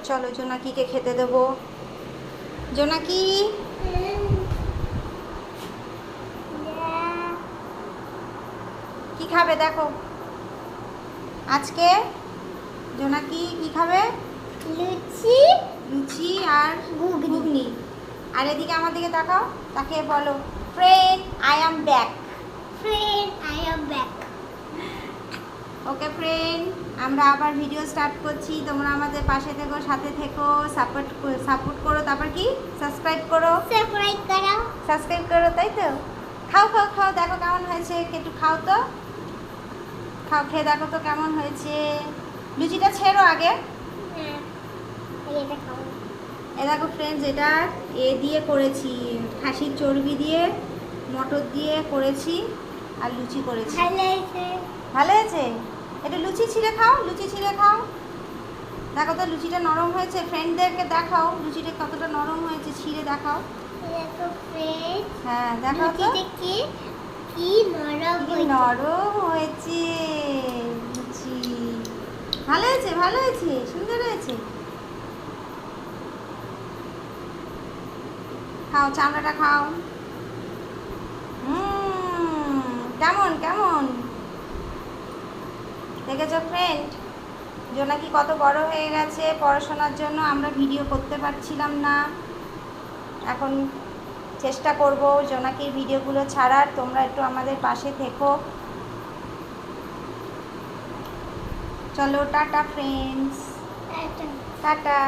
চলো জোনাকিকে খেতে দেবো। জোনাকি কি খাবে দেখো আজকে? জোনাকি কি খাবে? লুচি লুচি আর ঘুগনি। আর এদিকে আমার দিকে তাকাও, তাকে বলো friend I am back. Friend I am back. Okay friend, আমরা আবার ভিডিও স্টার্ট করছি। তোমরা আমাদের পাশে থেকো, সাথে থেকো, সাপোর্ট করো। তারপর কি সাবস্ক্রাইব করো। সাবস্ক্রাইব করো, তাই তো? খাও খাও খাও, দেখো কেমন হয়েছে, একটু খাও তো। খাও, খেয়ে দেখো তো কেমন হয়েছে। লুচিটা ছেড়ো আগে। এ দেখো ফ্রেন্ডস, এটা দিয়ে করেছি, খাসির চর্বি দিয়ে মটর দিয়ে করেছি আর লুচি করেছি। ভালো হয়েছে? এটা লুচি ছিঁড়ে খাও, লুচি ছিঁড়ে খাও। দেখো তো লুচিটা নরম হয়েছে, ফ্রেন্ডদেরকে দেখাও লুচিটা কতটা নরম হয়েছে, ছিঁড়ে দেখাও। হ্যাঁ দেখাও তো কি নরম হয়েছে লুচি। ভালো হয়েছে, ভালো হয়েছে, সুন্দর হয়েছে। খাও, চামড়াটা খাও। কেমন কেমন দেখেছো ফ্রেন্ড? জোনাকি কত বড় হয়ে গেছে পড়াশোনার জন্য। আমরা ভিডিও করতে পারছিলাম না, এখন চেষ্টা করব জোনাকির ভিডিওগুলো ছাড়ার। তোমরা একটু আমাদের পাশে থেকো। চলো টাটা ফ্রেন্ডস, টাটা।